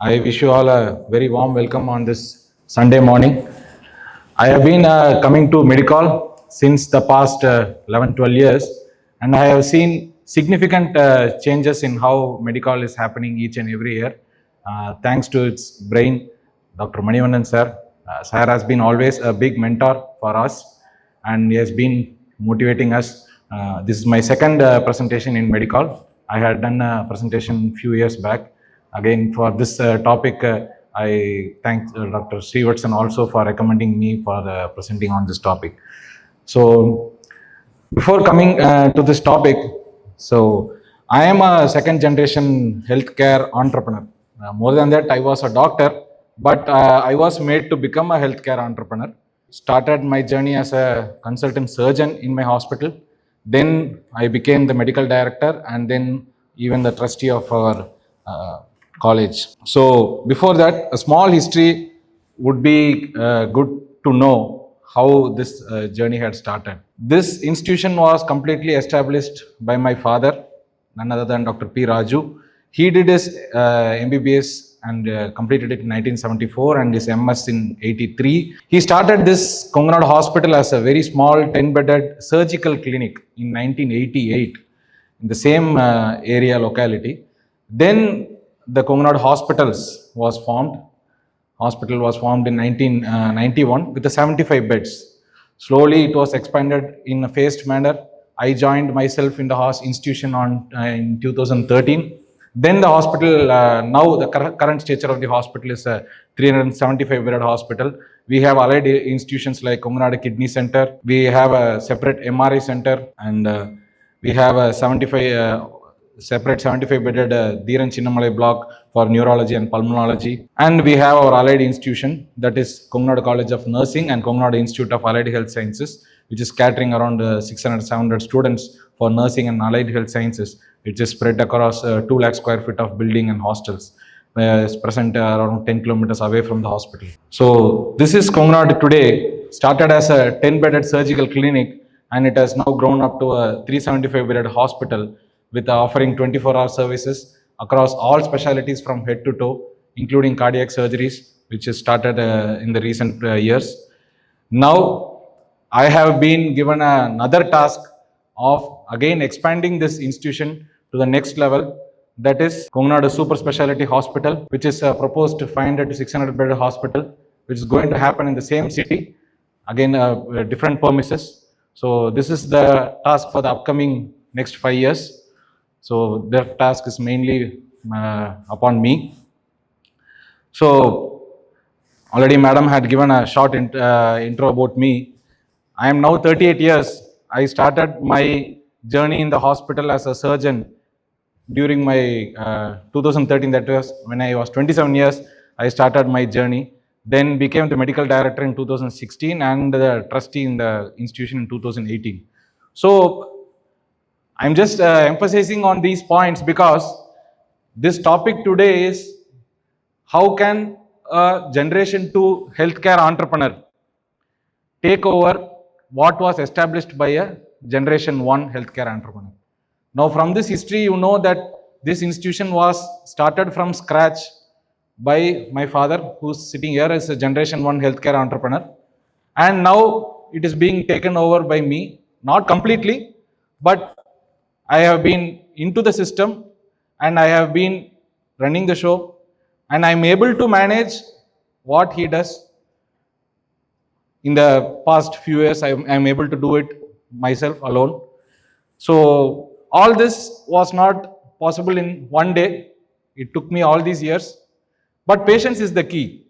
I wish you all a very warm welcome on this Sunday morning. I have been coming to Medicol since the past 11 12 years, and I have seen significant changes in how Medicol is happening each and every year. Thanks to its brain, Dr. Manivandan sir. Sir has been always a big mentor for us, and he has been motivating us. This is my second presentation in Medicol. I had done a presentation few years back. Again, for this topic, I thank Dr. Srivatsan also for recommending me for presenting on this topic. So, before coming to this topic, so I am a second generation healthcare entrepreneur. More than that, I was a doctor, but I was made to become a healthcare entrepreneur. Started my journey as a consultant surgeon in my hospital. Then I became the medical director and then even the trustee of our college. So before that, a small history would be good to know how this journey had started. This institution was completely established by my father, none other than Dr. P. Raju. He did his MBBS and completed it in 1974 and his MS in 83. He started this Kongnad Hospital as a very small 10-bedded surgical clinic in 1988 in the same area locality. Then the Kongnad Hospitals was formed. Hospital was formed in 1991 with the 75 beds. Slowly it was expanded in a phased manner. I joined myself in the institution in 2013. Then the hospital, now the current stature of the hospital is a 375 bedded hospital. We have allied institutions like Kongnad Kidney Center. We have a separate MRI center, and we have a separate 75 bedded Dhiran Chinnamalai block for neurology and pulmonology. And we have our allied institution, that is Kongnad College of Nursing and Kongnad Institute of Allied Health Sciences, which is catering around 600-700 students for nursing and allied health sciences. It is spread across 2 lakh square feet of building and hostels. It's present around 10 kilometers away from the hospital. So this is Kongnad today. Started as a 10-bedded surgical clinic, and it has now grown up to a 375-bedded hospital with offering 24-hour services across all specialties from head to toe, including cardiac surgeries, which has started in the recent years. Now, I have been given another task of again expanding this institution to the next level, that is Kongnad Super Speciality Hospital, which is proposed to 500 to 600 bed hospital, which is going to happen in the same city, again different premises. So this is the task for the upcoming next 5 years. So their task is mainly upon me. So already madam had given a short intro about me. I am now 38 years. I started my journey in the hospital as a surgeon during my 2013, that was when I was 27 years, I started my journey. Then became the medical director in 2016 and the trustee in the institution in 2018. So I'm just emphasizing on these points because this topic today is how can a generation 2 healthcare entrepreneur take over what was established by a generation 1 healthcare entrepreneur. Now from this history, you know that this institution was started from scratch by my father, who's sitting here as a generation 1 healthcare entrepreneur. And now it is being taken over by me, not completely, but I have been into the system and I have been running the show, and I'm able to manage what he does. In the past few years, I'm able to do it myself alone. So all this was not possible in one day. It took me all these years. But patience is the key.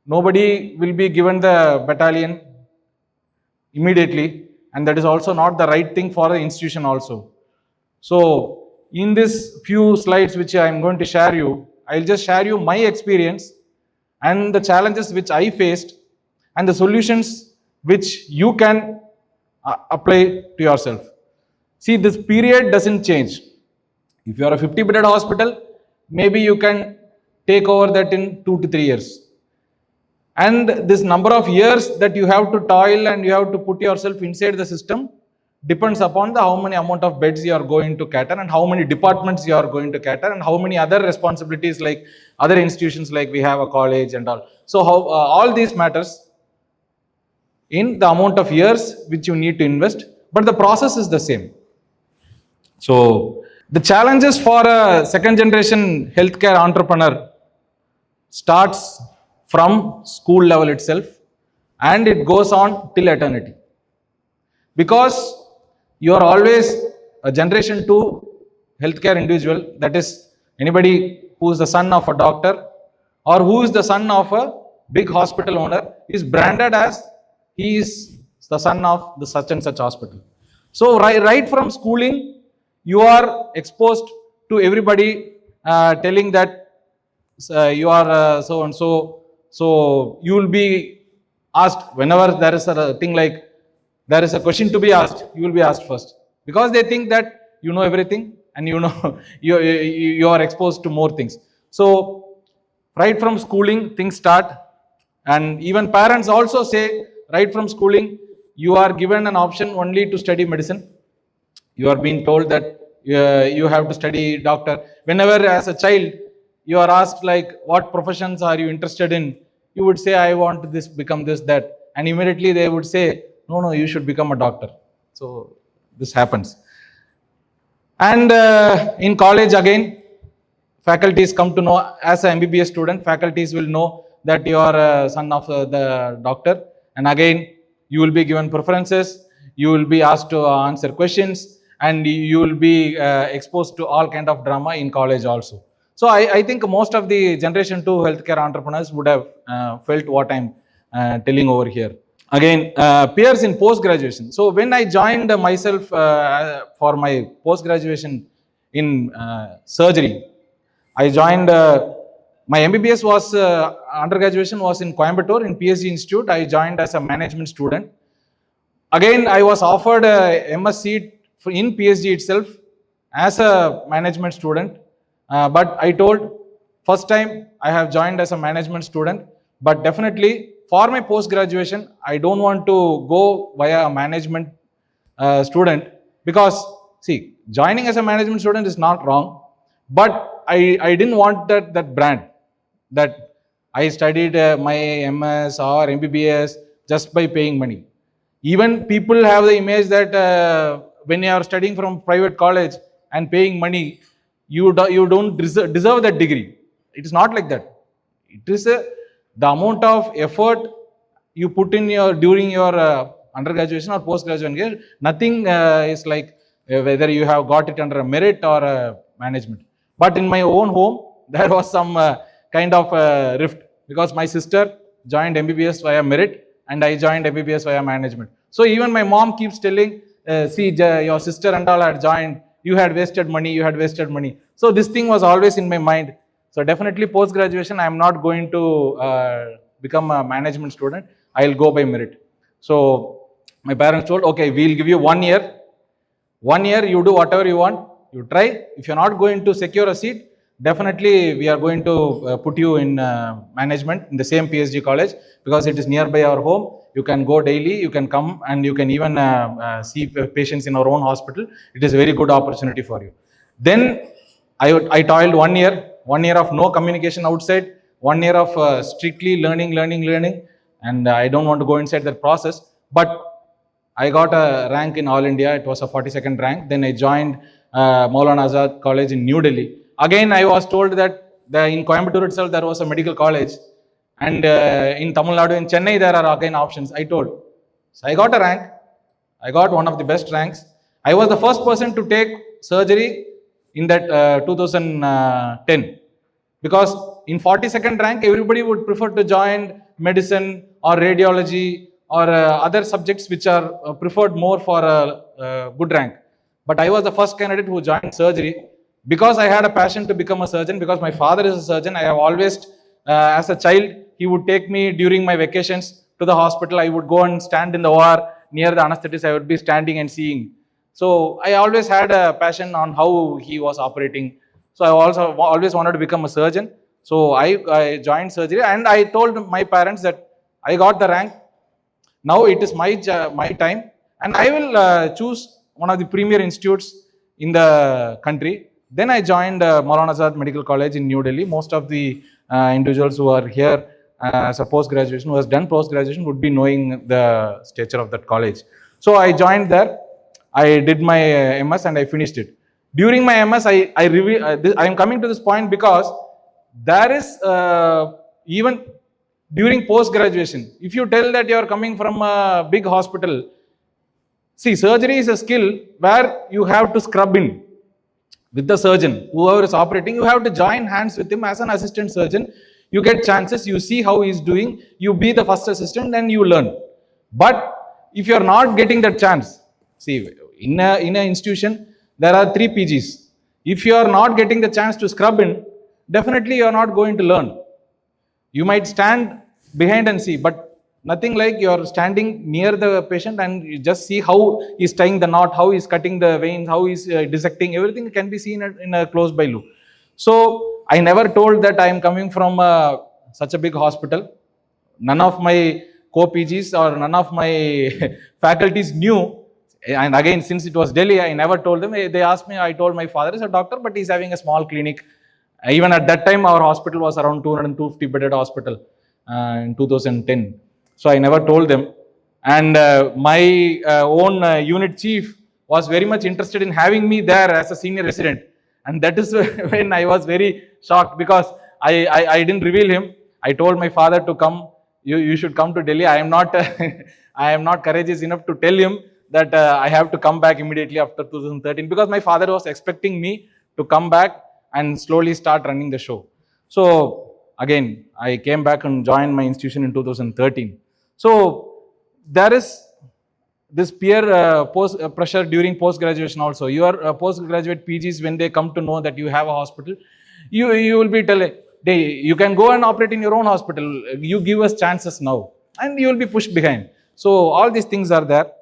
Nobody will be given the battalion immediately, and that is also not the right thing for the institution also. So in this few slides which I am going to share you, I'll just share you my experience and the challenges which I faced and the solutions which you can apply to yourself. See, this period doesn't change. If you are a 50-bedded hospital, maybe you can take over that in 2 to 3 years. And this number of years that you have to toil and you have to put yourself inside the system depends upon the how many amount of beds you are going to cater and how many departments you are going to cater and how many other responsibilities like other institutions like we have a college and all. So how all these matters in the amount of years which you need to invest, but the process is the same. So the challenges for a second generation healthcare entrepreneur starts from school level itself and it goes on till eternity. Because you are always a generation 2 healthcare individual, that is anybody who is the son of a doctor or who is the son of a big hospital owner is branded as he is the son of the such and such hospital. So right from schooling, you are exposed to everybody telling that you are so and so. So you will be asked whenever there is a thing like there is a question to be asked, you will be asked first because they think that you know everything and you know you are exposed to more things. So right from schooling things start, and even parents also say right from schooling you are given an option only to study medicine. You are being told that you have to study doctor. Whenever as a child you are asked like what professions are you interested in, you would say I want this, become this, that, and immediately they would say no, you should become a doctor. So this happens. And in college again, faculties come to know, as an MBBS student, faculties will know that you are a son of the doctor, and again you will be given preferences, you will be asked to answer questions, and you will be exposed to all kind of drama in college also. So I think most of the generation 2 healthcare entrepreneurs would have felt what I'm telling over here. Again, peers in post-graduation. So when I joined myself for my post-graduation in surgery, I joined, my MBBS was, undergraduation was in Coimbatore in PSG Institute. I joined as a management student. Again, I was offered a MS seat in PSG itself as a management student. But I told, first time I have joined as a management student, but definitely for my post-graduation, I don't want to go via a management student because, see, joining as a management student is not wrong, but I didn't want that brand, that I studied my MS or MBBS just by paying money. Even people have the image that when you are studying from private college and paying money, you don't deserve that degree. It is not like that. It is the amount of effort you put in during your undergraduation or post-graduation. Nothing is like whether you have got it under a merit or a management. But in my own home, there was some kind of rift because my sister joined MBBS via merit and I joined MBBS via management. So even my mom keeps telling, see, your sister and all had joined, you had wasted money. So this thing was always in my mind. So definitely post-graduation, I am not going to become a management student. I'll go by merit. So my parents told, okay, we'll give you 1 year. 1 year, you do whatever you want. You try. If you're not going to secure a seat, definitely we are going to put you in management in the same PSG college because it is nearby our home. You can go daily, you can come and you can even see patients in our own hospital. It is a very good opportunity for you. Then I toiled 1 year, 1 year of no communication outside, 1 year of strictly learning. And I don't want to go inside that process. But I got a rank in All India. It was a 42nd rank. Then I joined Maulana Azad College in New Delhi. Again, I was told that in Coimbatore itself, there was a medical college. And in Tamil Nadu, in Chennai, there are again options. I told. So I got a rank. I got one of the best ranks. I was the first person to take surgery in that 2010. Because in 42nd rank, everybody would prefer to join medicine or radiology or other subjects which are preferred more for a good rank. But I was the first candidate who joined surgery because I had a passion to become a surgeon, because my father is a surgeon. I have always, as a child, he would take me during my vacations to the hospital. I would go and stand in the OR near the anesthetist. I would be standing and seeing. So I always had a passion on how he was operating. So I also always wanted to become a surgeon. So I joined surgery and I told my parents that I got the rank. Now it is my time and I will choose one of the premier institutes in the country. Then I joined Maulana Azad Medical College in New Delhi. Most of the individuals who are here as a post-graduation, who has done post-graduation, would be knowing the stature of that college. So I joined there. I did my MS and I finished it. During my MS, I am coming to this point because there is even during post-graduation, if you tell that you are coming from a big hospital, see, surgery is a skill where you have to scrub in with the surgeon. Whoever is operating, you have to join hands with him as an assistant surgeon. You get chances, you see how he is doing, you be the first assistant and you learn. But if you are not getting that chance, see, in an institution, there are 3 PGs. If you are not getting the chance to scrub in, definitely you are not going to learn. You might stand behind and see, but nothing like you are standing near the patient and you just see how he's tying the knot, how he's cutting the veins, how he's dissecting. Everything can be seen in a close by loop. So I never told that I am coming from such a big hospital. None of my co-PGs or none of my faculties knew. And again, since it was Delhi, I never told them. They asked me, I told my father is a doctor, but he's having a small clinic. Even at that time, our hospital was around 250 bedded hospital in 2010. So I never told them. And my own unit chief was very much interested in having me there as a senior resident. And that is when I was very shocked because I didn't reveal him. I told my father to come. You should come to Delhi. I am not I am not courageous enough to tell him that I have to come back immediately after 2013 because my father was expecting me to come back and slowly start running the show. So again, I came back and joined my institution in 2013. So there is this peer pressure during post-graduation also. Your postgraduate PGs, when they come to know that you have a hospital, you will be telling, you can go and operate in your own hospital. You give us chances now. And you will be pushed behind. So all these things are there.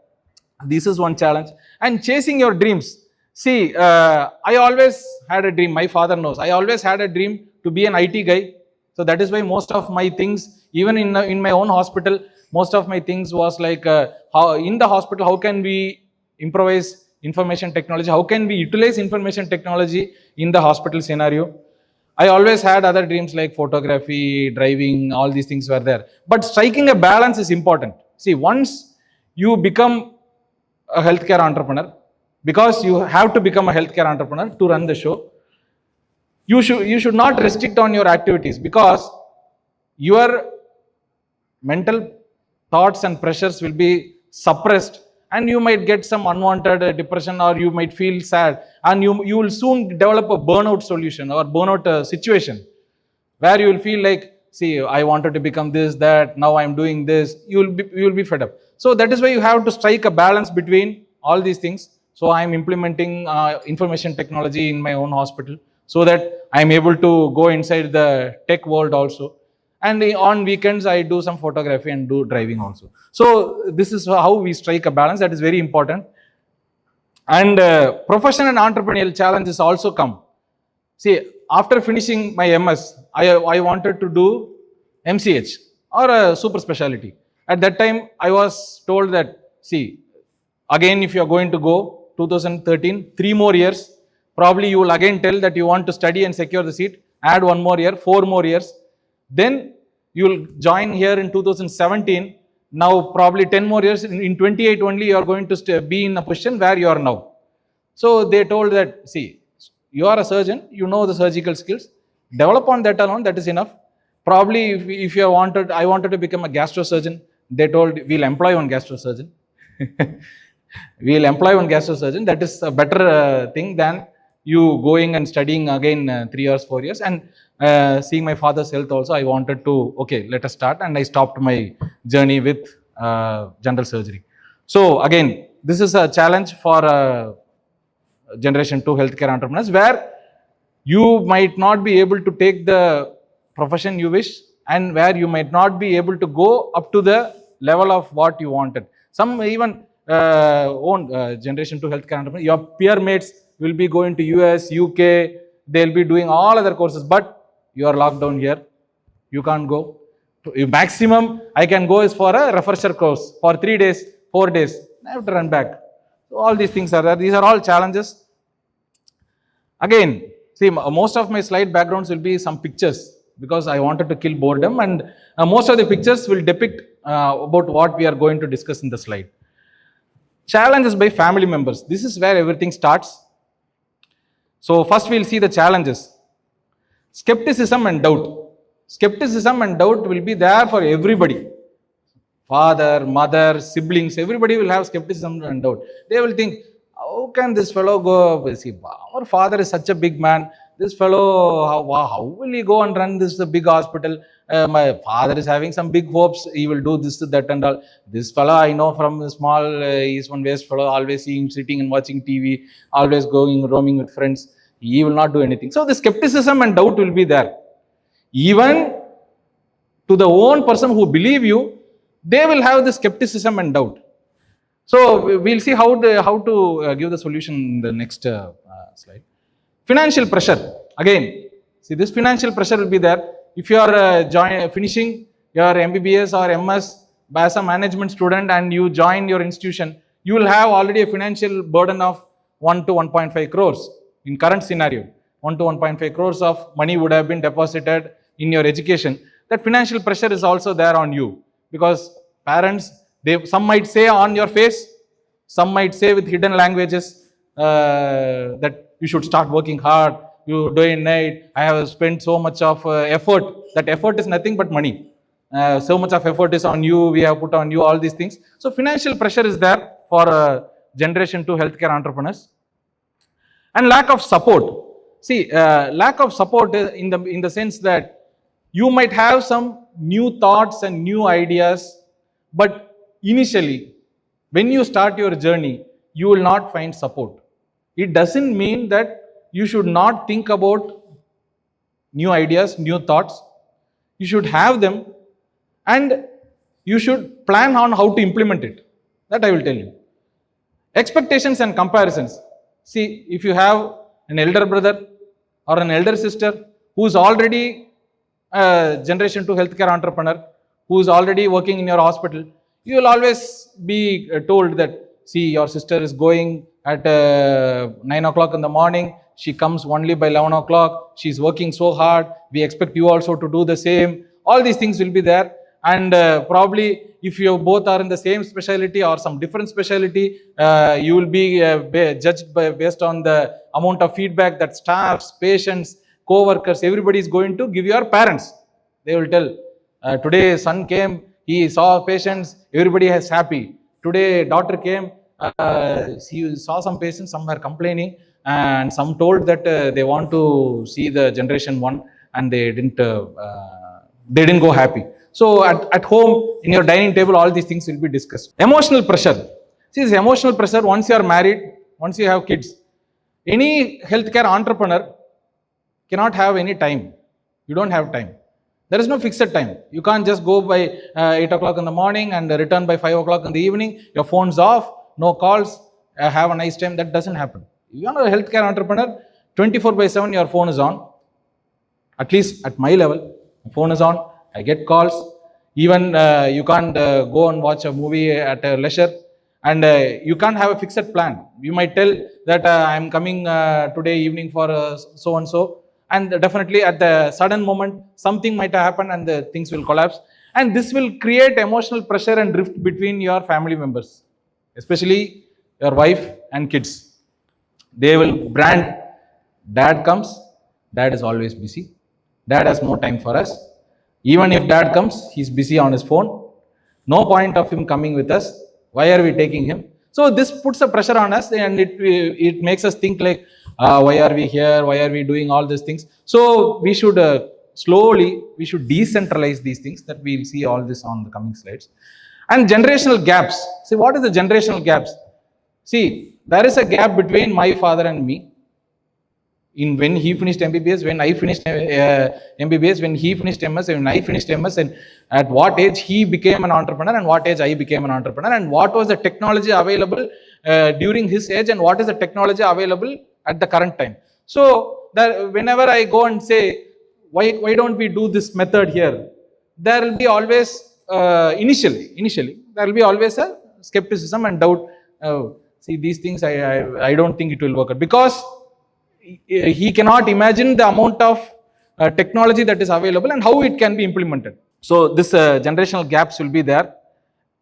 This is one challenge. And chasing your dreams. See, I always had a dream. My father knows. I always had a dream to be an IT guy. So that is why most of my things, even in my own hospital, most of my things was like, how in the hospital, how can we improvise information technology? How can we utilize information technology in the hospital scenario? I always had other dreams like photography, driving, all these things were there. But striking a balance is important. See, once you become a healthcare entrepreneur, because you have to become a healthcare entrepreneur to run the show, you should not restrict on your activities because your mental thoughts and pressures will be suppressed and you might get some unwanted depression or you might feel sad and you will soon develop a burnout solution or burnout situation where you will feel like, see, I wanted to become this, that, now I'm doing this, you will be fed up. So that is why you have to strike a balance between all these things. So I'm implementing information technology in my own hospital so that I'm able to go inside the tech world also. And on weekends, I do some photography and do driving also. So this is how we strike a balance. That is very important. And professional and entrepreneurial challenges also come. See, after finishing my MS, I wanted to do MCH or a super specialty. At that time, I was told that, see, again, if you are going to go 2013, 3 more years, probably you will again tell that you want to study and secure the seat, add 1 more year, 4 more years. Then you will join here in 2017. Now probably 10 more years, in 28 only you are going to be in a position where you are now. So they told that, see, you are a surgeon, you know the surgical skills, develop on that alone, that is enough. Probably if you wanted, I wanted to become a gastrosurgeon, they told we'll employ one gastrosurgeon. We'll employ one gastrosurgeon, that is a better thing than you going and studying again 3 years, 4 years. And seeing my father's health also, I wanted to, okay, let us start. And I stopped my journey with general surgery. So again, this is a challenge for generation 2 healthcare entrepreneurs where you might not be able to take the profession you wish and where you might not be able to go up to the level of what you wanted. Some even own generation 2 healthcare entrepreneurs, your peer mates will be going to US, UK, they'll be doing all other courses, but you are locked down here. You can't go. Maximum I can go is for a refresher course for 3 days, 4 days. I have to run back. So all these things are there. These are all challenges. Again, see, most of my slide backgrounds will be some pictures because I wanted to kill boredom, and most of the pictures will depict about what we are going to discuss in the slide. Challenges by family members. This is where everything starts. So first we'll see the challenges. Skepticism and doubt. Skepticism and doubt will be there for everybody. Father, mother, siblings, everybody will have skepticism and doubt. They will think, how can this fellow go? See, our father is such a big man. This fellow, how will he go and run this big hospital? My father is having some big hopes. He will do this, that, and all. This fellow, I know from small East one West fellow, always seeing sitting and watching TV, always going roaming with friends. He will not do anything. So the skepticism and doubt will be there. Even to the own person who believe you, they will have the skepticism and doubt. So we'll see how to give the solution in the next slide. Financial pressure. Again, see, this financial pressure will be there. If you are finishing your MBBS or MS as a management student and you join your institution, you will have already a financial burden of 1 to 1.5 crores in current scenario. 1 to 1.5 crores of money would have been deposited in your education. That financial pressure is also there on you, because parents, some might say on your face, some might say with hidden languages that you should start working hard, you day and night, I have spent so much of effort. That effort is nothing but money. So much of effort is on you, we have put on you, all these things. So financial pressure is there for generation 2 healthcare entrepreneurs. And lack of support. See, lack of support in the sense that you might have some new thoughts and new ideas, but initially, when you start your journey, you will not find support. It doesn't mean that you should not think about new ideas, new thoughts. You should have them, and you should plan on how to implement it. That I will tell you. Expectations and comparisons. See, if you have an elder brother or an elder sister who is already a generation 2 healthcare entrepreneur, who is already working in your hospital, you will always be told that, see, your sister is going at 9 o'clock in the morning, she comes only by 11 o'clock, she is working so hard, we expect you also to do the same. All these things will be there, and probably if you both are in the same specialty or some different specialty, you will be judged based on the amount of feedback that staffs, patients, co-workers, everybody is going to give your parents. They will tell, today son came, he saw patients, everybody is happy. Today daughter came, she saw some patients, some were complaining, and some told that they want to see the generation 1 and they didn't go happy. So at home, in your dining table, all these things will be discussed. Emotional pressure. See, this emotional pressure, once you are married, once you have kids, any healthcare entrepreneur cannot have any time. You don't have time. There is no fixed time. You can't just go by 8 o'clock in the morning and return by 5 o'clock in the evening. Your phone's off, no calls, have a nice time. That doesn't happen. You are a healthcare entrepreneur, 24/7 your phone is on. At least at my level, my phone is on. I get calls. Even you can't go and watch a movie at a leisure, and you can't have a fixed plan. You might tell that I'm coming today evening for so and so, and definitely at the sudden moment something might happen and the things will collapse, and this will create emotional pressure and drift between your family members, especially your wife and kids. They will brand, dad comes, dad is always busy, dad has no time for us. Even if dad comes, he's busy on his phone. No point of him coming with us. Why are we taking him? So this puts a pressure on us, and it makes us think like, why are we here? Why are we doing all these things? So we should we should decentralize these things. That we'll see all this on the coming slides. And generational gaps. See, what is the generational gaps? See, there is a gap between my father and me. When he finished MBBS, when I finished MBBS, when he finished MS, when I finished MS, and at what age he became an entrepreneur and what age I became an entrepreneur, and what was the technology available during his age and what is the technology available at the current time. So that whenever I go and say, why don't we do this method here, there will be always, initially, there will be always a skepticism and doubt. See, these things, I don't think it will work out, because he cannot imagine the amount of technology that is available and how it can be implemented. So this generational gaps will be there.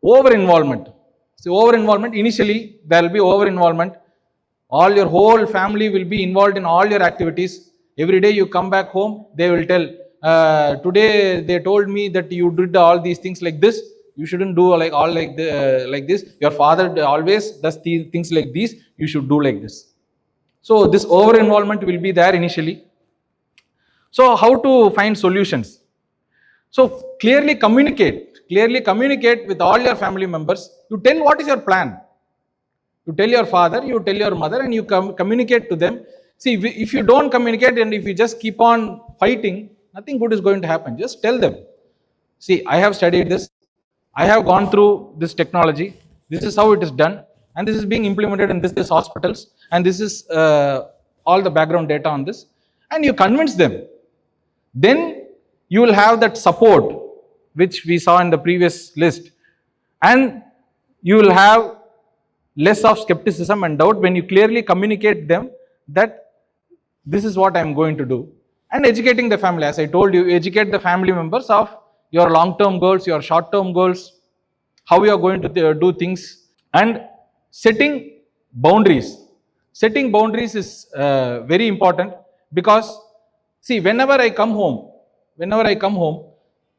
Over involvement. So over involvement, initially there will be over involvement. All your whole family will be involved in all your activities. Every day you come back home, they will tell, today they told me that you did all these things like this, you shouldn't do like this. Your father always does things like this, you should do like this. So this over involvement will be there initially. So how to find solutions? So clearly communicate with all your family members. You tell what is your plan. You tell your father, you tell your mother, and you communicate to them. See, if you don't communicate and if you just keep on fighting, nothing good is going to happen. Just tell them, see, I have studied this, I have gone through this technology, this is how it is done, and this is being implemented in this hospitals, and this is all the background data on this, and you convince them. Then you will have that support which we saw in the previous list, and you will have less of skepticism and doubt when you clearly communicate them that this is what I am going to do. And educating the family, as I told you, educate the family members of your long-term goals, your short-term goals, how you are going to do things, and setting boundaries. Setting boundaries is very important, because see, whenever I come home,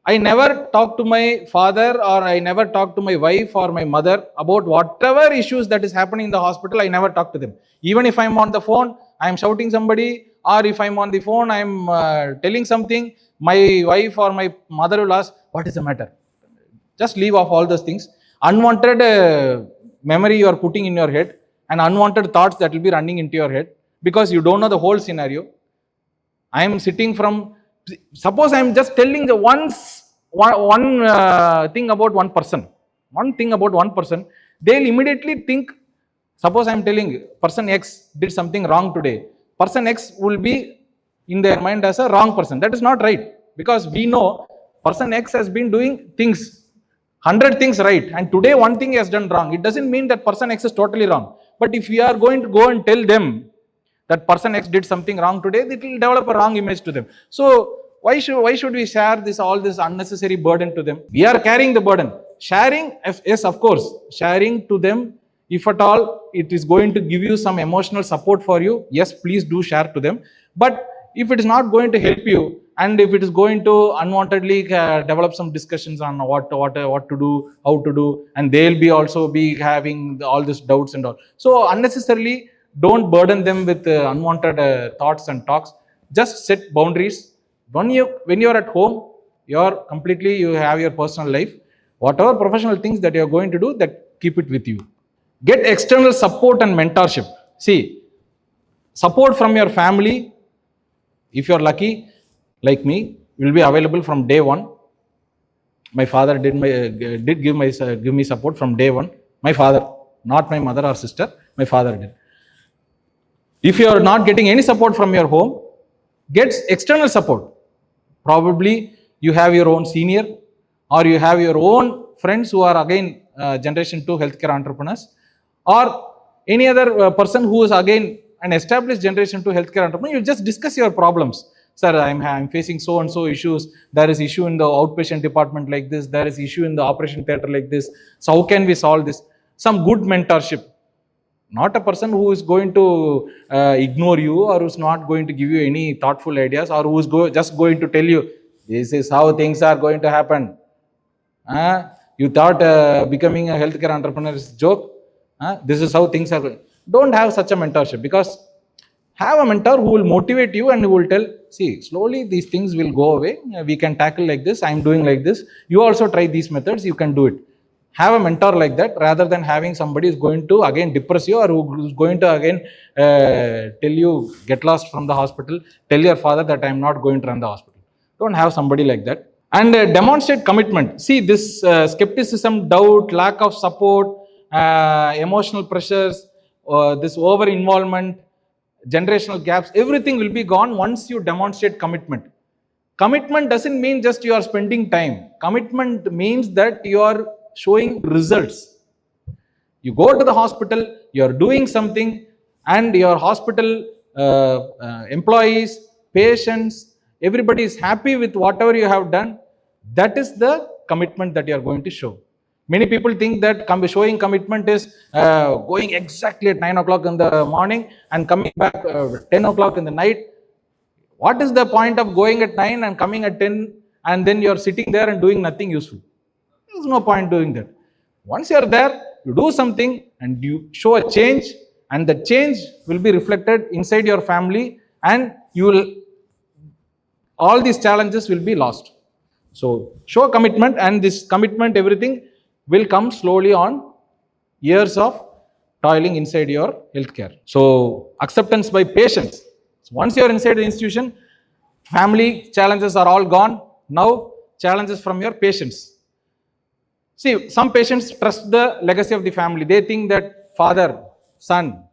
I never talk to my father, or I never talk to my wife or my mother about whatever issues that is happening in the hospital. I never talk to them. Even if I'm on the phone, I'm shouting somebody, or if I'm on the phone, I'm telling something, my wife or my mother will ask, what is the matter? Just leave off all those things. Unwanted memory you are putting in your head, and unwanted thoughts that will be running into your head, because you don't know the whole scenario. I am sitting from, suppose I am just telling the one thing about one person, they'll immediately think, suppose I am telling person X did something wrong today, person X will be in their mind as a wrong person. That is not right, because we know person X has been doing things, 100 things right, and today one thing he has done wrong. It doesn't mean that person X is totally wrong. But if we are going to go and tell them that person X did something wrong today, it will develop a wrong image to them. So why should we share all this unnecessary burden to them? We are carrying the burden. Sharing, yes, of course, sharing to them, if at all it is going to give you some emotional support for you, yes, please do share to them. But if it is not going to help you, and if it is going to unwantedly develop some discussions on what to do, how to do, and they'll be also be having all these doubts and all. So unnecessarily don't burden them with unwanted thoughts and talks. Just set boundaries. When you're at home, you have your personal life. Whatever professional things that you're going to do, that keep it with you. Get external support and mentorship. See, support from your family, if you're lucky, like me, will be available from day one. My father did give me support from day one. My father, not my mother or sister, my father did. If you are not getting any support from your home, get external support. Probably you have your own senior, or you have your own friends who are again generation 2 healthcare entrepreneurs, or any other person who is again an established generation 2 healthcare entrepreneur. You just discuss your problems. Sir, I'm facing so and so issues. There is issue in the outpatient department like this. There is issue in the operation theater like this. So how can we solve this? Some good mentorship. Not a person who is going to ignore you, or who is not going to give you any thoughtful ideas, or who is just going to tell you, this is how things are going to happen. You thought becoming a healthcare entrepreneur is a joke? This is how things are going. Don't have such a mentorship, because have a mentor who will motivate you and who will tell, see, slowly these things will go away. We can tackle like this. I'm doing like this. You also try these methods. You can do it. Have a mentor like that, rather than having somebody who's going to again depress you, or who's going to again tell you, get lost from the hospital. Tell your father that I'm not going to run the hospital. Don't have somebody like that. And demonstrate commitment. See, this skepticism, doubt, lack of support, emotional pressures, this over involvement, generational gaps, everything will be gone once you demonstrate commitment. Commitment doesn't mean just you are spending time. Commitment means that you are showing results. You go to the hospital, you're doing something, and your hospital employees, patients, everybody is happy with whatever you have done. That is the commitment that you are going to show. Many people think that showing commitment is going exactly at 9 o'clock in the morning and coming back 10 o'clock in the night. What is the point of going at 9 and coming at 10 and then you're sitting there and doing nothing useful? There's no point doing that. Once you're there, you do something and you show a change, and the change will be reflected inside your family, and all these challenges will be lost. So show commitment, and this commitment, everything will come slowly on years of toiling inside your healthcare. So acceptance by patients. So once you're inside the institution, family challenges are all gone. Now challenges from your patients. See, some patients trust the legacy of the family. They think that father, son,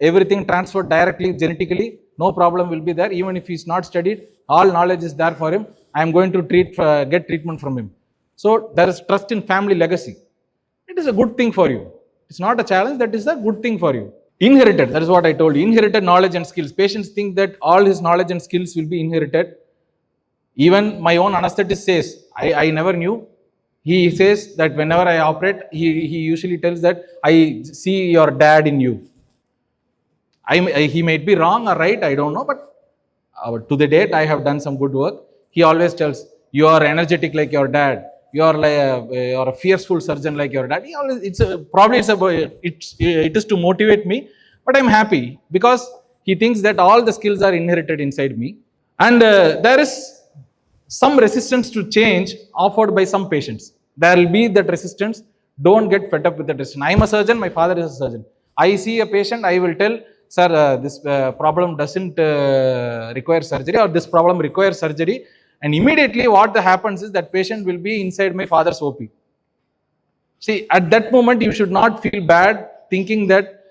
everything transferred directly, genetically, no problem will be there. Even if he's not studied, all knowledge is there for him. I am going to get treatment from him. So there is trust in family legacy. It is a good thing for you. It's not a challenge, that is a good thing for you. Inherited, that is what I told you. Inherited knowledge and skills. Patients think that all his knowledge and skills will be inherited. Even my own anesthetist says, I never knew. He says that whenever I operate, he usually tells that I see your dad in you. He might be wrong or right, I don't know, but to the date, I have done some good work. He always tells, you are energetic like your dad. You are like you're a fearful surgeon like your dad. It is to motivate me, but I'm happy because he thinks that all the skills are inherited inside me. And there is some resistance to change offered by some patients. There will be that resistance. Don't get fed up with that resistance. I am a surgeon, my father is a surgeon. I see a patient, I will tell, sir, this problem doesn't require surgery, or this problem requires surgery. And immediately what happens is that patient will be inside my father's OP. See, at that moment, you should not feel bad thinking that,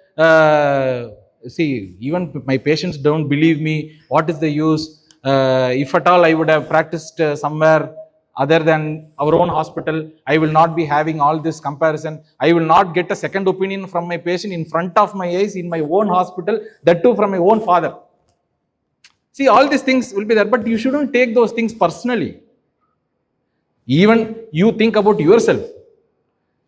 even my patients don't believe me, what is the use? If at all I would have practiced somewhere other than our own hospital, I will not be having all this comparison. I will not get a second opinion from my patient in front of my eyes in my own hospital, that too from my own father. See, all these things will be there, but you shouldn't take those things personally. Even you think about yourself.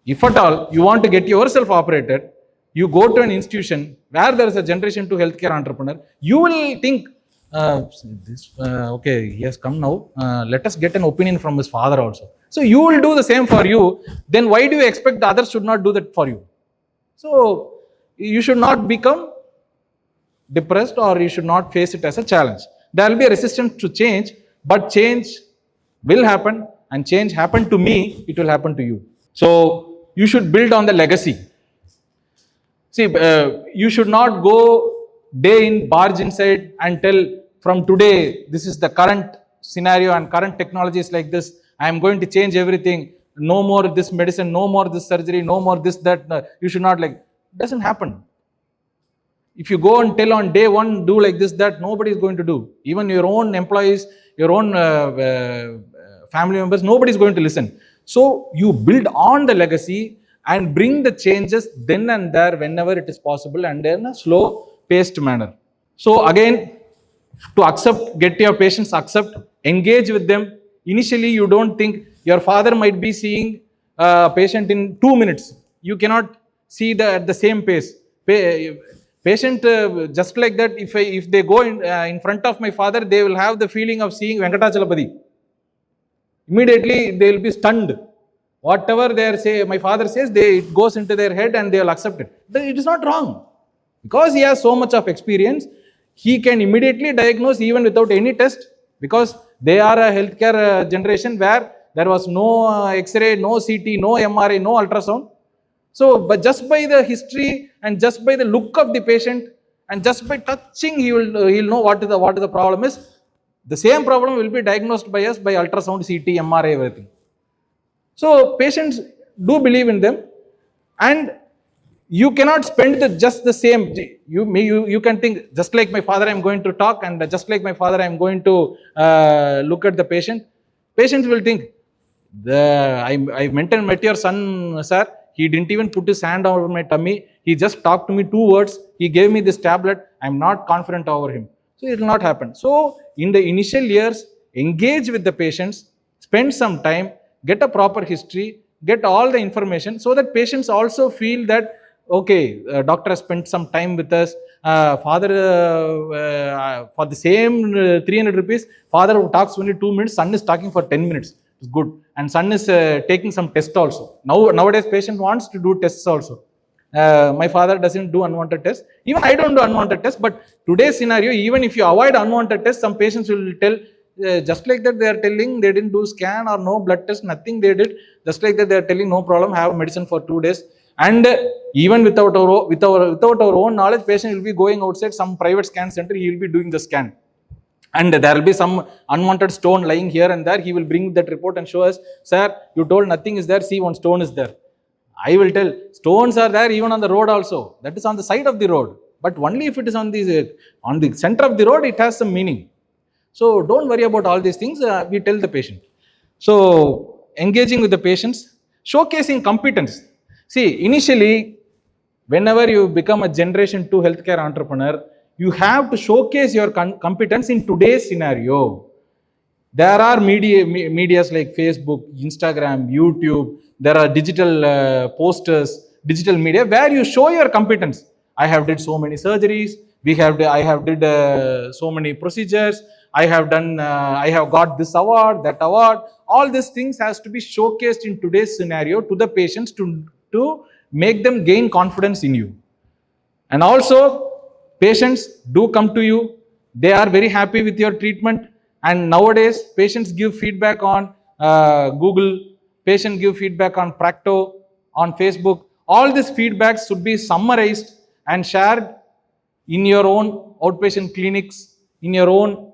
If at all you want to get yourself operated, you go to an institution where there is a generation 2 healthcare entrepreneur, you will think, okay, he has come now, let us get an opinion from his father also. So you will do the same for you, then why do you expect the others should not do that for you? So you should not become depressed, or you should not face it as a challenge. There will be a resistance to change, but change will happen, and change happened to me, it will happen to you. So you should build on the legacy. See, you should not go day in, barge inside and tell, from today, this is the current scenario and current technology is like this, I am going to change everything, no more this medicine, no more this surgery, no more this, that. You should not, like, it doesn't happen. If you go and tell on day one, do like this, that, nobody is going to do. Even your own employees, your own family members, nobody is going to listen. So you build on the legacy and bring the changes then and there whenever it is possible, and in a slow paced manner. So again, to accept, get your patients accept, engage with them. Initially, you don't think, your father might be seeing a patient in 2 minutes. You cannot see at the same pace. Patient, just like that, if they go in front of my father, they will have the feeling of seeing Venkatachalapati. Immediately, they will be stunned. Whatever my father says, it goes into their head and they will accept it. But it is not wrong. Because he has so much of experience, he can immediately diagnose even without any test, because they are a healthcare generation where there was no X-ray, no CT, no MRI, no ultrasound. So, but just by the history and just by the look of the patient and just by touching, he'll know what the problem is. The same problem will be diagnosed by us by ultrasound, CT, MRI, everything. So patients do believe in them, and you cannot spend just the same. You can think, just like my father, I am going to talk, and just like my father, I am going to look at the patient. Patients will think, I met your son, sir. He didn't even put his hand over my tummy. He just talked to me 2 words. He gave me this tablet. I'm not confident over him. So it will not happen. So in the initial years, engage with the patients, spend some time, get a proper history, get all the information so that patients also feel that, okay, doctor has spent some time with us. Father, for the same 300 rupees, father talks only 2 minutes, son is talking for 10 minutes. It's good. And son is taking some test also. Nowadays, patient wants to do tests also. My father doesn't do unwanted tests. Even I don't do unwanted tests. But today's scenario, even if you avoid unwanted tests, some patients will tell, just like that they are telling they didn't do scan or no blood test, nothing they did. Just like that they are telling no problem, have medicine for 2 days. And even without our own knowledge, patient will be going outside some private scan center, he will be doing the scan. And there will be some unwanted stone lying here and there. He will bring that report and show us, sir, you told nothing is there, see one stone is there. I will tell, stones are there even on the road also. That is on the side of the road. But only if it is on the center of the road, it has some meaning. So don't worry about all these things, we tell the patient. So engaging with the patients, showcasing competence. See, initially, whenever you become a generation 2 healthcare entrepreneur, you have to showcase your competence in today's scenario. There are medias like Facebook, Instagram, YouTube. There are digital posters, digital media where you show your competence. I have did so many surgeries. I have did so many procedures. I have got this award, that award. All these things has to be showcased in today's scenario to the patients to make them gain confidence in you. And also, patients do come to you. They are very happy with your treatment. And nowadays, patients give feedback on Google. Patients give feedback on Practo, on Facebook. All these feedbacks should be summarized and shared in your own outpatient clinics, in your own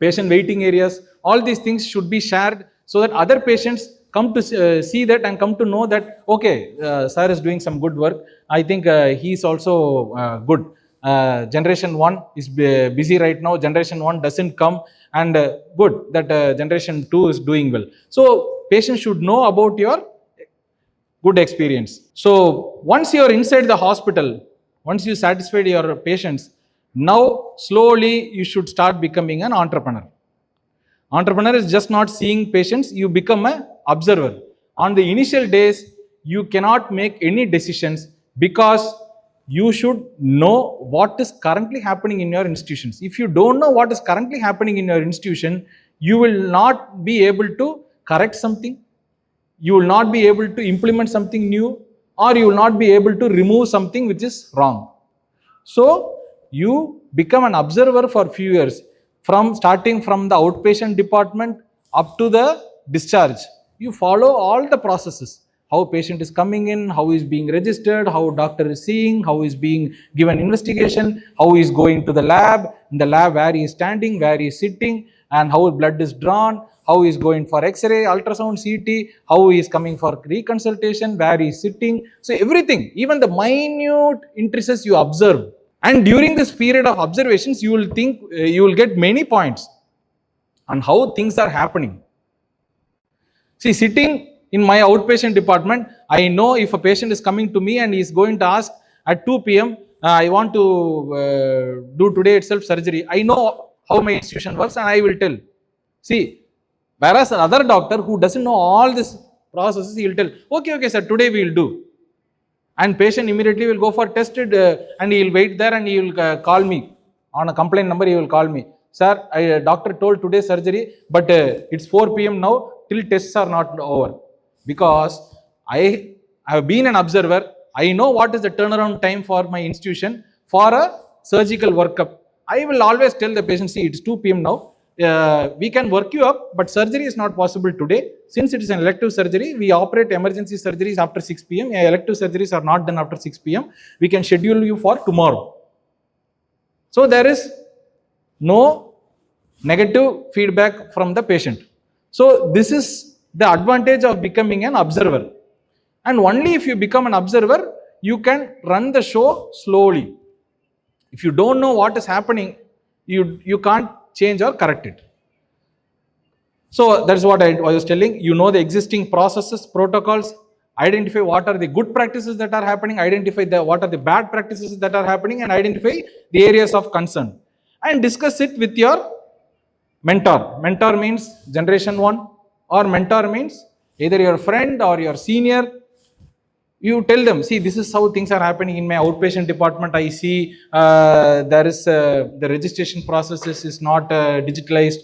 patient waiting areas. All these things should be shared so that other patients come to see that and come to know that, okay, sir is doing some good work. I think he is also good. Generation 1 is busy right now. Generation 1 doesn't come, and good that generation 2 is doing well. So patients should know about your good experience. So once you are inside the hospital, once you satisfied your patients, now slowly you should start becoming an entrepreneur. Entrepreneur is just not seeing patients, you become an observer. On the initial days, you cannot make any decisions because you should know what is currently happening in your institutions. If you don't know what is currently happening in your institution, you will not be able to correct something, you will not be able to implement something new, or you will not be able to remove something which is wrong. So you become an observer for a few years, starting from the outpatient department up to the discharge. You follow all the processes. How patient is coming in, how is being registered, how doctor is seeing, how is being given investigation, how is going to the lab, in the lab where he is standing, where he is sitting, and how blood is drawn, how he is going for X-ray, ultrasound, CT, how he is coming for reconsultation, where he is sitting. So everything, even the minute intricacies you observe. And during this period of observations, you will get many points on how things are happening. See, sitting in my outpatient department, I know if a patient is coming to me and he is going to ask at 2 p.m., I want to do today itself surgery. I know how my institution works and I will tell. See, whereas another doctor who doesn't know all these processes, he will tell, okay, sir, today we will do. And patient immediately will go for tested and he will wait there and he will call me. On a complaint number, he will call me. Sir, doctor told today surgery, but it's 4 p.m. now, till tests are not over. Because I have been an observer, I know what is the turnaround time for my institution for a surgical workup. I will always tell the patient, see, it's 2 p.m. now, we can work you up, but surgery is not possible today. Since it is an elective surgery, we operate emergency surgeries after 6 p.m. Elective surgeries are not done after 6 p.m. We can schedule you for tomorrow. So there is no negative feedback from the patient. So this is the advantage of becoming an observer. And only if you become an observer, you can run the show slowly. If you don't know what is happening, you can't change or correct it. So that's what I was telling. You know the existing processes, protocols, identify what are the good practices that are happening, identify what are the bad practices that are happening, and identify the areas of concern, and discuss it with your mentor. Mentor means generation 1, or mentor means either your friend or your senior. You tell them, see, this is how things are happening in my outpatient department. I see there is the registration processes is not digitalized.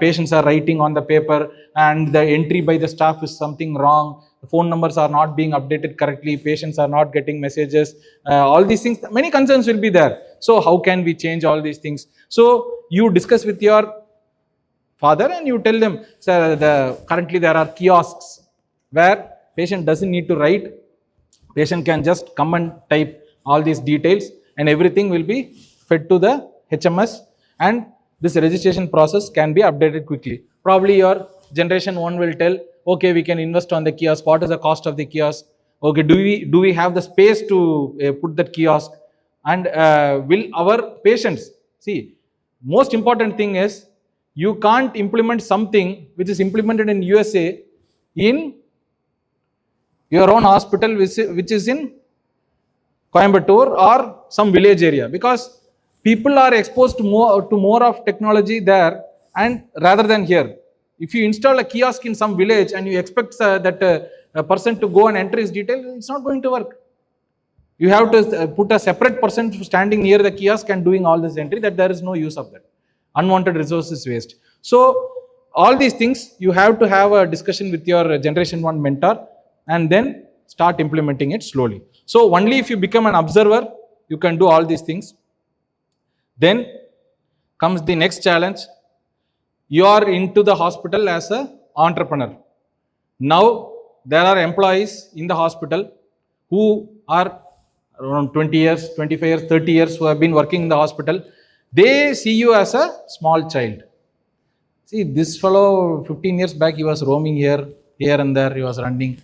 Patients are writing on the paper, and the entry by the staff is something wrong. The phone numbers are not being updated correctly. Patients are not getting messages. All these things, many concerns will be there. So how can we change all these things? So you discuss with your father and you tell them, sir, currently there are kiosks where patient doesn't need to write. Patient can just come and type all these details, and everything will be fed to the HMS, and this registration process can be updated quickly. Probably your generation 1 will tell, okay, we can invest on the kiosk. What is the cost of the kiosk? Okay, do we have the space to put that kiosk? And will our patients see? Most important thing is, you can't implement something which is implemented in USA in your own hospital which is in Coimbatore or some village area, because people are exposed to more of technology there and rather than here. If you install a kiosk in some village and you expect that a person to go and enter his detail, it's not going to work. You have to put a separate person standing near the kiosk and doing all this entry, that there is no use of that. Unwanted resources waste. So all these things you have to have a discussion with your generation 1 mentor, and then start implementing it slowly. So only if you become an observer, you can do all these things. Then comes the next challenge. You are into the hospital as an entrepreneur. Now there are employees in the hospital who are around 20 years, 25 years, 30 years, who have been working in the hospital. They see you as a small child. See, this fellow 15 years back, he was roaming here and there, he was running.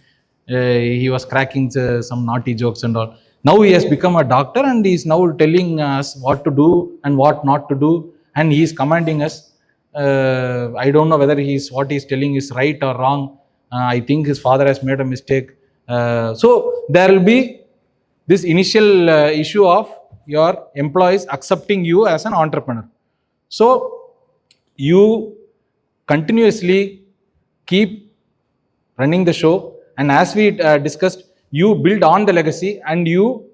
He was cracking some naughty jokes and all. Now he has become a doctor and he is now telling us what to do and what not to do, and he is commanding us. I don't know whether what he is telling is right or wrong. I think his father has made a mistake. So there will be this initial issue of your employees accepting you as an entrepreneur. So you continuously keep running the show. And as we discussed, you build on the legacy and you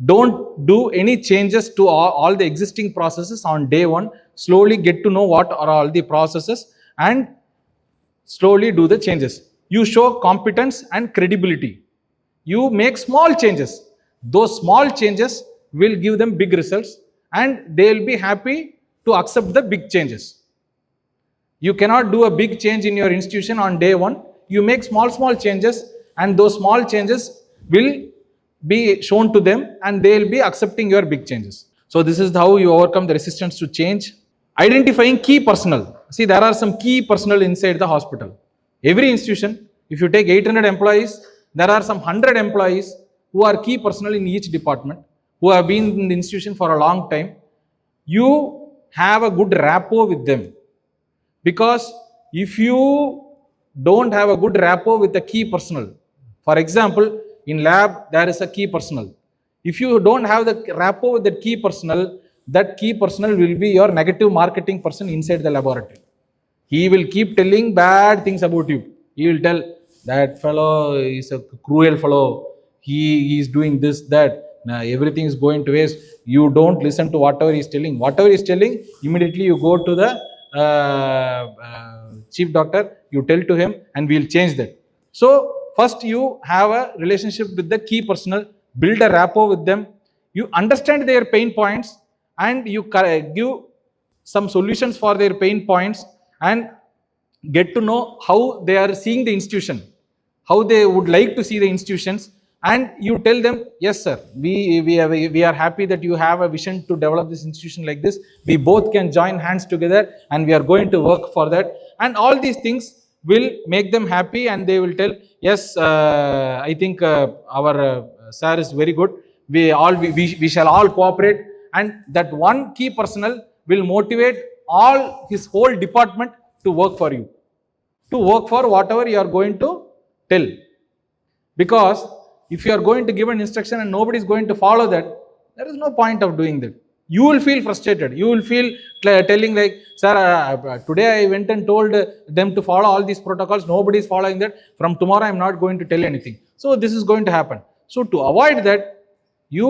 don't do any changes to all the existing processes on day 1. Slowly get to know what are all the processes and slowly do the changes. You show competence and credibility. You make small changes. Those small changes will give them big results and they will be happy to accept the big changes. You cannot do a big change in your institution on day 1. You make small changes, and those small changes will be shown to them and they will be accepting your big changes. So this is how you overcome the resistance to change. Identifying key personnel. See, there are some key personnel inside the hospital. Every institution, if you take 800 employees, there are some 100 employees who are key personnel in each department, who have been in the institution for a long time. You have a good rapport with them, because if you don't have a good rapport with the key personnel, for example, in lab there is a key personnel. If you don't have the rapport with that key personnel will be your negative marketing person inside the laboratory. He will keep telling bad things about you. He will tell, that fellow is a cruel fellow, he is doing this, that, everything is going to waste. You don't listen to whatever he is telling. Whatever he is telling, immediately you go to the chief doctor, you tell to him, and we will change that. So first you have a relationship with the key personnel, build a rapport with them, you understand their pain points, and you give some solutions for their pain points, and get to know how they are seeing the institution, how they would like to see the institutions, and you tell them, yes sir, we are happy that you have a vision to develop this institution like this. We both can join hands together and we are going to work for that. And all these things will make them happy, and they will tell, yes, I think our sir is very good. We shall all cooperate, and that one key personnel will motivate all his whole department to work for you, to work for whatever you are going to tell. Because if you are going to give an instruction and nobody is going to follow that, there is no point of doing that. You will feel frustrated. You will feel telling like, sir, today I went and told them to follow all these protocols. Nobody is following that. From tomorrow, I am not going to tell anything. So this is going to happen. So to avoid that, you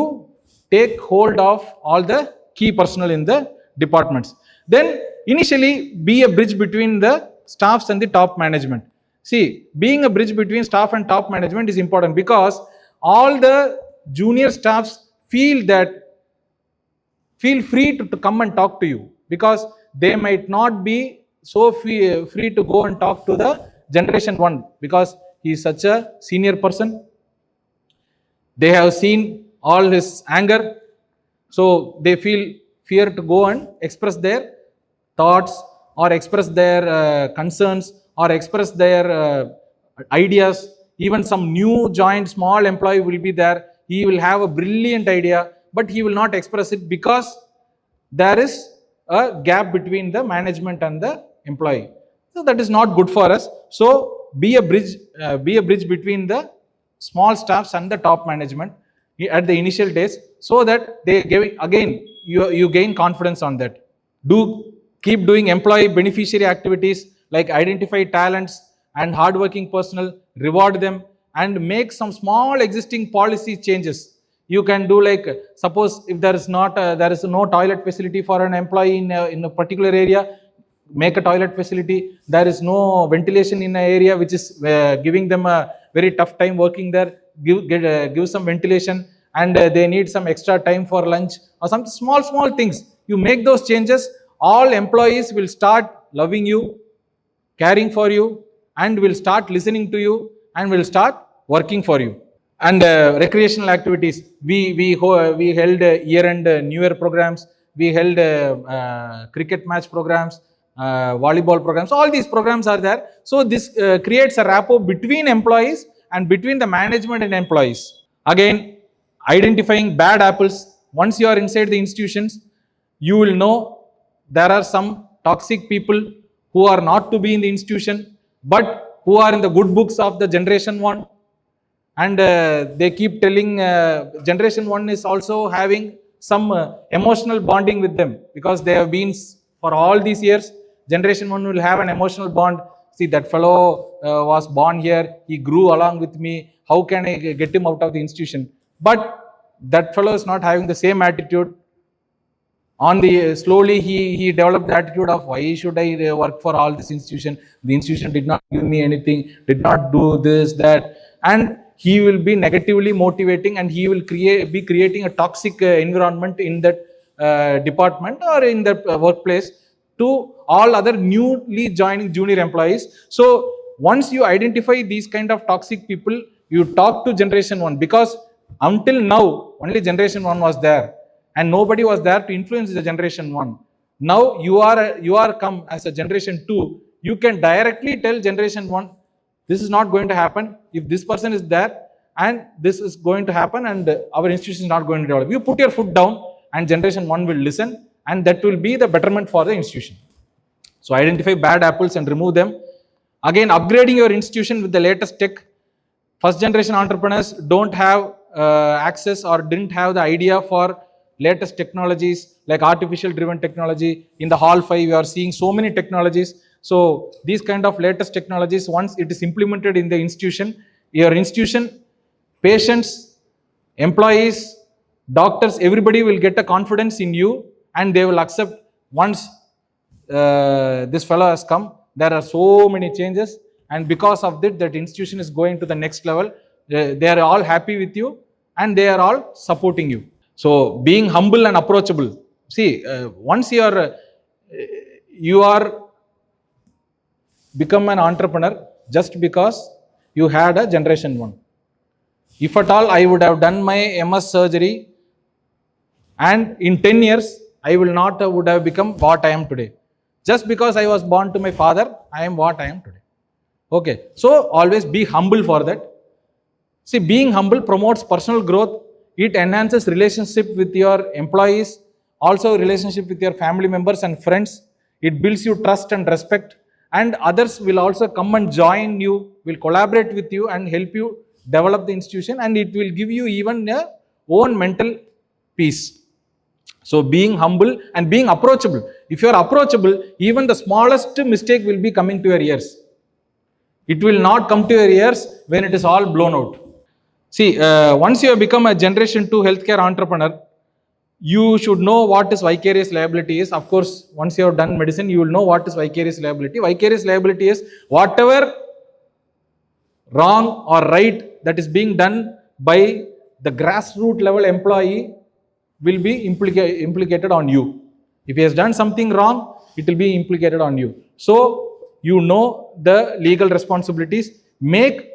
take hold of all the key personnel in the departments. Then initially be a bridge between the staffs and the top management. See, being a bridge between staff and top management is important, because all the junior staffs feel free to come and talk to you, because they might not be so free to go and talk to the generation 1, because he is such a senior person. They have seen all his anger, so they feel fear to go and express their thoughts, or express their concerns, or express their ideas. Even some new joined small employee will be there. He will have a brilliant idea, but he will not express it, because there is a gap between the management and the employee. So that is not good for us. So be a bridge between the small staffs and the top management at the initial days, so that they you gain confidence on that. Keep doing employee beneficiary activities, like identify talents and hardworking personnel, reward them, and make some small existing policy changes. You can do, like, suppose if there is no toilet facility for an employee in a particular area, make a toilet facility. There is no ventilation in an area which is giving them a very tough time working there. Give some ventilation, and they need some extra time for lunch, or some small things. You make those changes, all employees will start loving you, caring for you, and will start listening to you, and will start working for you. And recreational activities, we held year-end New Year programs. We held cricket match programs, volleyball programs. All these programs are there. So this creates a rapport between employees and between the management and employees. Again, identifying bad apples. Once you are inside the institutions, you will know there are some toxic people who are not to be in the institution, but who are in the good books of the generation 1. And they keep telling generation 1 is also having some emotional bonding with them, because they have been for all these years. Generation 1 will have an emotional bond. See, that fellow was born here, he grew along with me, how can I get him out of the institution? But that fellow is not having the same attitude. Slowly he developed the attitude of, why should I work for all this institution? The institution did not give me anything, did not do this, that. And he will be negatively motivating, and he will be creating a toxic environment in that department or in the workplace to all other newly joining junior employees. So once you identify these kind of toxic people, you talk to generation 1, because until now only generation 1 was there, and nobody was there to influence the generation 1. Now you are come as a generation 2. You can directly tell generation 1, this is not going to happen if this person is there, and this is going to happen, and our institution is not going to develop. You put your foot down, and generation 1 will listen, and that will be the betterment for the institution. So identify bad apples and remove them. Again, upgrading your institution with the latest tech. First generation entrepreneurs don't have access or didn't have the idea for latest technologies like artificial driven technology. In the Hall 5, we are seeing so many technologies. So these kind of latest technologies, once it is implemented in the institution, your institution, patients, employees, doctors, everybody will get a confidence in you, and they will accept, once this fellow has come, there are so many changes, and because of that institution is going to the next level. They are all happy with you, and they are all supporting you. So being humble and approachable. See, once you are become an entrepreneur just because you had a generation 1. If at all I would have done my MS surgery, and in 10 years I would have become what I am today. Just because I was born to my father, I am what I am today. Okay, so always be humble for that. See, being humble promotes personal growth. It enhances relationship with your employees, also relationship with your family members and friends. It builds you trust and respect, and others will also come and join you, will collaborate with you and help you develop the institution, and it will give you even a own mental peace. So being humble and being approachable. If you are approachable, even the smallest mistake will be coming to your ears. It will not come to your ears when it is all blown out. See, once you have become a generation 2 healthcare entrepreneur, you should know what is vicarious liability is. Of course, once you have done medicine, you will know what is vicarious liability. Vicarious liability is whatever wrong or right that is being done by the grassroots level employee will be implicated on you. If he has done something wrong, it will be implicated on you. So, you know the legal responsibilities. Make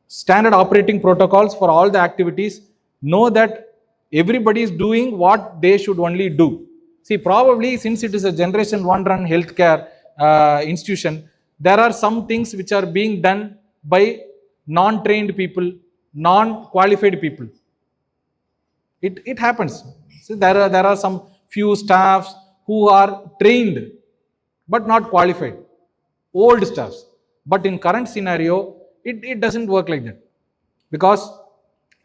standard operating protocols for all the activities. Know that everybody is doing what they should only do. See, probably since it is a generation 1 run healthcare institution, there are some things which are being done by non-trained people, non-qualified people. It happens. So there are some few staffs who are trained but not qualified, old staffs. But in current scenario, it doesn't work like that, because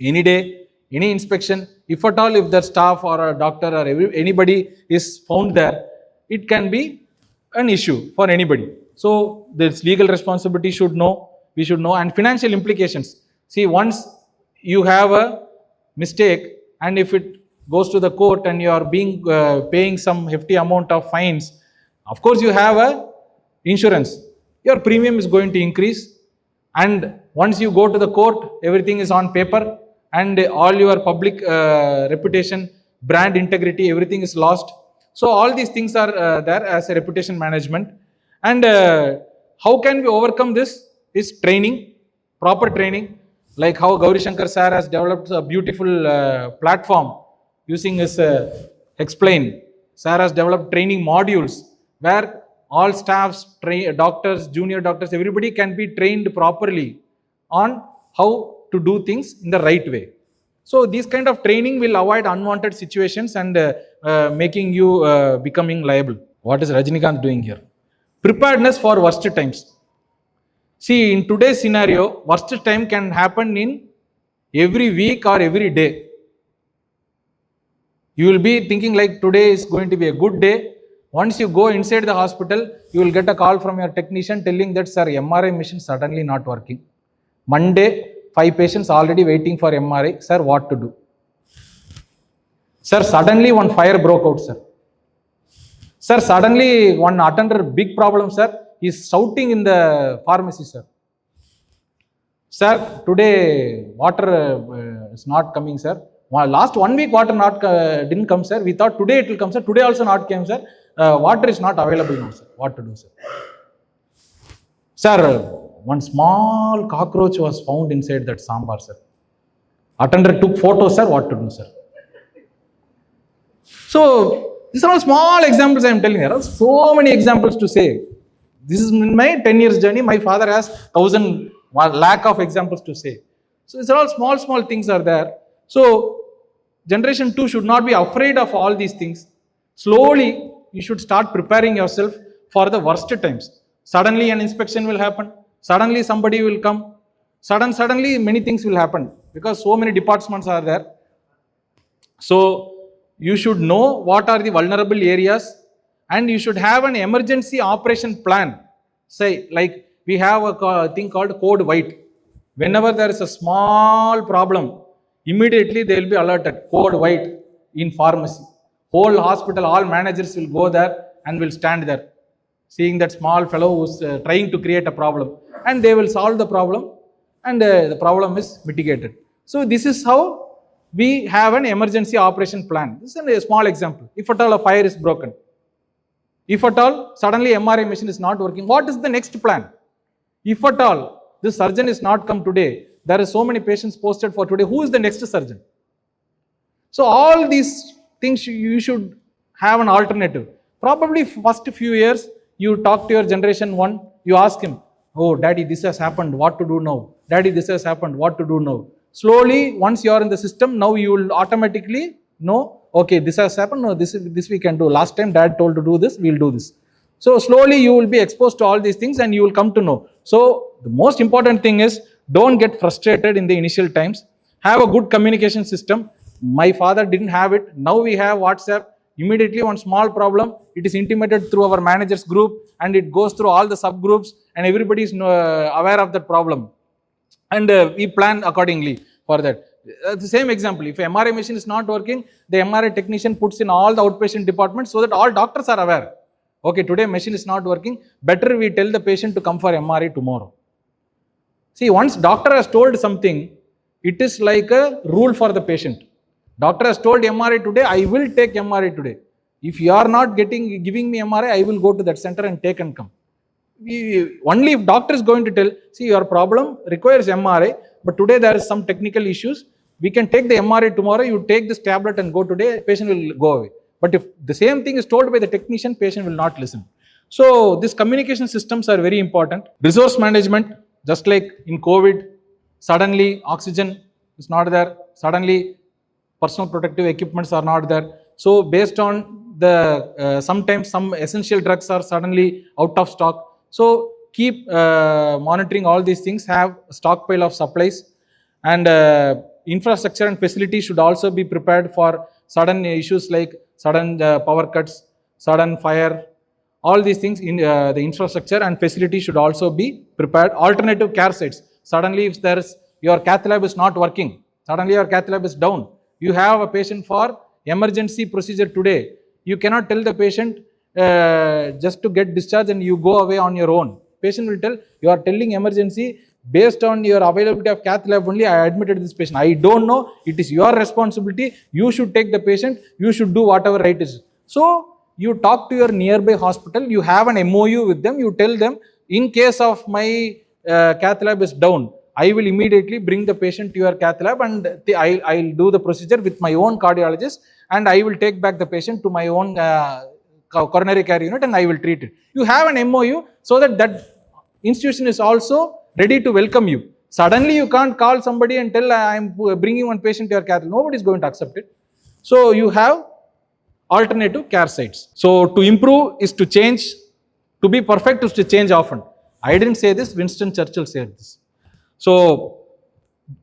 any day, any inspection, if at all, if the staff or a doctor or anybody is found there, it can be an issue for anybody. So this legal responsibility we should know, and financial implications. See, once you have a mistake, and if it goes to the court and you are paying some hefty amount of fines, of course you have a insurance. Your premium is going to increase, and once you go to the court, everything is on paper, and all your public reputation, brand integrity, everything is lost. So all these things are there as a reputation management. And how can we overcome this? Is training, proper training, like how Gauri Shankar sir has developed a beautiful platform using his Explain. Sir has developed training modules where all staffs, doctors, junior doctors, everybody can be trained properly on how to do things in the right way. So this kind of training will avoid unwanted situations and making you becoming liable. What is Rajinikanth doing here? Preparedness for worst times. See, in today's scenario, worst time can happen in every week or every day. You will be thinking like today is going to be a good day. Once you go inside the hospital, you will get a call from your technician telling that, sir, MRI machine suddenly not working. Monday, 5 patients already waiting for MRI. Sir, what to do? Sir, suddenly one fire broke out, sir. Sir, suddenly one attender, big problem, sir. He is shouting in the pharmacy, sir. Sir, today water is not coming, sir. Last 1 week water didn't come, sir. We thought today it will come, sir. Today also not came, sir. Water is not available now, sir. What to do, sir? Sir, one small cockroach was found inside that sambar, sir. Attender took photos, sir. What to do, sir? So, these are all small examples I am telling you. There are so many examples to say. This is in my 10 years journey. My father has 1,000 lakh of examples to say. So, these are all small things are there. So, generation 2 should not be afraid of all these things. Slowly, you should start preparing yourself for the worst times. Suddenly, an inspection will happen. Suddenly, somebody will come. Suddenly, many things will happen because so many departments are there. So, you should know what are the vulnerable areas, and you should have an emergency operation plan. Say, like we have a thing called Code White. Whenever there is a small problem, immediately they will be alerted. Code White in pharmacy. Whole hospital, all managers will go there and will stand there, seeing that small fellow who is trying to create a problem, and they will solve the problem, and the problem is mitigated. So this is how we have an emergency operation plan. This is a small example. If at all a fire is broken, if at all suddenly MRI machine is not working, what is the next plan? If at all this surgeon is not come today, there are so many patients posted for today, who is the next surgeon? So all these things you should have an alternative. Probably first few years, you talk to your generation 1, you ask him, oh daddy, this has happened, what to do now? Daddy, this has happened, what to do now? Slowly, once you are in the system, now you will automatically know, okay, this has happened, no, this we can do. Last time dad told to do this, we'll do this. So slowly you will be exposed to all these things and you will come to know. So the most important thing is Don't get frustrated in the initial times. Have a good communication system. My father didn't have it. Now we have WhatsApp. Immediately one small problem, it is intimated through our managers group, and it goes through all the subgroups, and everybody is aware of that problem. And we plan accordingly for that. The same example, if MRI machine is not working, the MRI technician puts in all the outpatient departments so that all doctors are aware. Okay, today machine is not working. Better we tell the patient to come for MRI tomorrow. See, once doctor has told something, it is like a rule for the patient. Doctor has told MRI today, I will take MRI today. If you are not giving me MRI, I will go to that center and take and come. Only if doctor is going to tell, see, your problem requires MRI, but today there is some technical issues. We can take the MRI tomorrow. You take this tablet and go today. Patient will go away. But if the same thing is told by the technician, patient will not listen. So these communication systems are very important. Resource management, just like in COVID, suddenly oxygen is not there. Suddenly personal protective equipments are not there. So based on the sometimes some essential drugs are suddenly out of stock. So keep monitoring all these things. Have a stockpile of supplies, and infrastructure and facilities should also be prepared for sudden issues like sudden power cuts, sudden fire. All these things in the infrastructure and facility should also be prepared. Alternative care sites. Suddenly, if there's your cath lab is not working, suddenly your cath lab is down. You have a patient for emergency procedure today. You cannot tell the patient just to get discharged and you go away on your own. Patient will tell, you are telling emergency, based on your availability of cath lab only, I admitted this patient. I don't know. It is your responsibility. You should take the patient. You should do whatever right is. So you talk to your nearby hospital. You have an MOU with them. You tell them, in case of my cath lab is down, I will immediately bring the patient to your cath lab and I'll do the procedure with my own cardiologist, and I will take back the patient to my own coronary care unit and I will treat it. You have an MOU so that that institution is also ready to welcome you. Suddenly you can't call somebody and tell, I am bringing one patient to your cath lab. Nobody is going to accept it. So you have alternative care sites. So to improve is to change. To be perfect is to change often. I didn't say this, Winston Churchill said this. So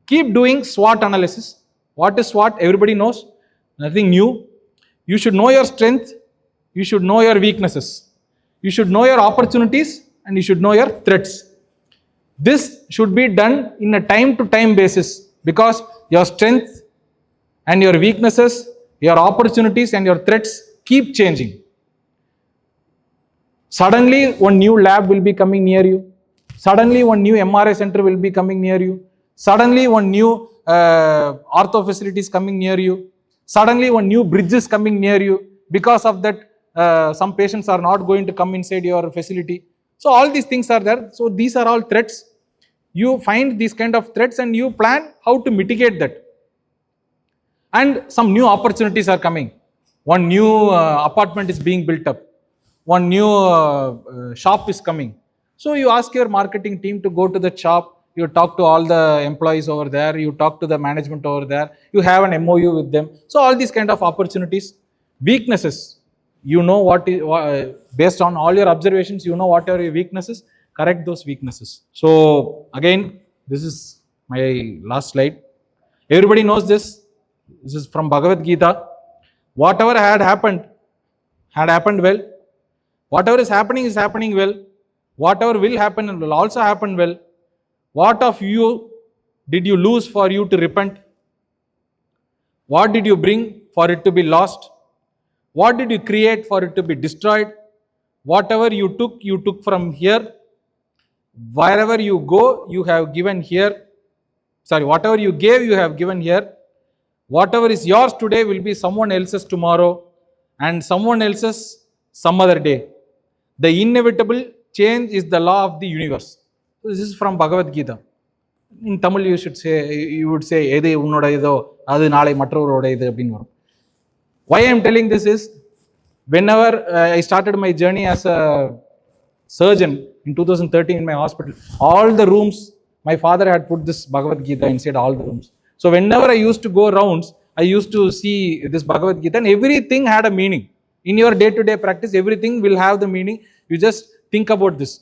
keep doing SWOT analysis. What is SWOT? Everybody knows. Nothing new. You should know your strength. You should know your weaknesses. You should know your opportunities and you should know your threats. This should be done in a time-to-time basis, because your strength and your weaknesses, your opportunities and your threats keep changing. Suddenly, one new lab will be coming near you. Suddenly, one new MRI center will be coming near you. Suddenly, one new ortho facility is coming near you. Suddenly, one new bridge is coming near you. Because of that, some patients are not going to come inside your facility. So all these things are there. So these are all threats. You find these kind of threats and you plan how to mitigate that. And some new opportunities are coming. One new apartment is being built up. One new shop is coming. So you ask your marketing team to go to the shop. You talk to all the employees over there. You talk to the management over there. You have an MOU with them. So all these kind of opportunities. Weaknesses. You know what is, based on all your observations, you know what are your weaknesses. Correct those weaknesses. So again, this is my last slide. Everybody knows this. This is from Bhagavad Gita. Whatever had happened well. Whatever is happening well. Whatever will happen will also happen well. What of you did you lose for you to repent? What did you bring for it to be lost? What did you create for it to be destroyed? Whatever you took from here. Wherever you go, you have given here. Sorry, whatever you gave, you have given here. Whatever is yours today will be someone else's tomorrow and someone else's some other day. The inevitable change is the law of the universe. So this is from Bhagavad Gita. In Tamil, you would say, "Edhe unnoda ido, adu naalai mattoroda idu" appdinu varum. Why I am telling this is, whenever I started my journey as a surgeon in 2013 in my hospital, all the rooms, my father had put this Bhagavad Gita inside all the rooms. So whenever I used to go rounds, I used to see this Bhagavad Gita and everything had a meaning. In your day-to-day practice, everything will have the meaning. You just think about this.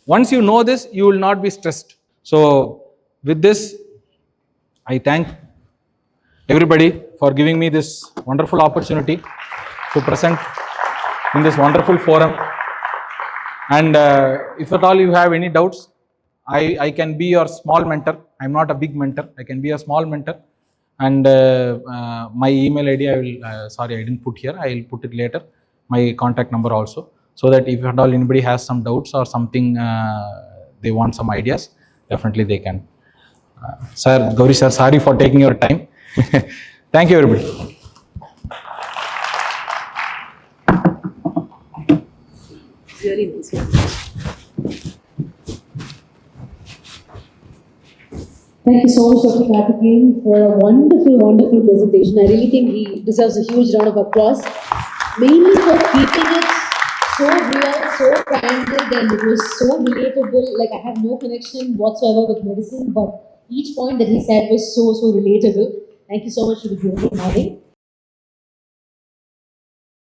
Once you know this, you will not be stressed. So with this, I thank everybody for giving me this wonderful opportunity to present in this wonderful forum. And if at all you have any doubts, I can be your small mentor. I'm not a big mentor. I can be a small mentor. And my email ID, I will, sorry, I didn't put here. I will put it later. My contact number also. So that if at all anybody has some doubts or something, they want some ideas, definitely they can. Sir, Gauri sir, sorry for taking your time. Thank you, everybody. Really nice one. Thank you so much, Dr. Karthikeyan, for a wonderful, wonderful presentation. I really think he deserves a huge round of applause, mainly for keeping it so real, so candid, and it was so relatable. Like, I have no connection whatsoever with medicine, but each point that he said was so, so relatable. Thank you so much for the beautiful morning.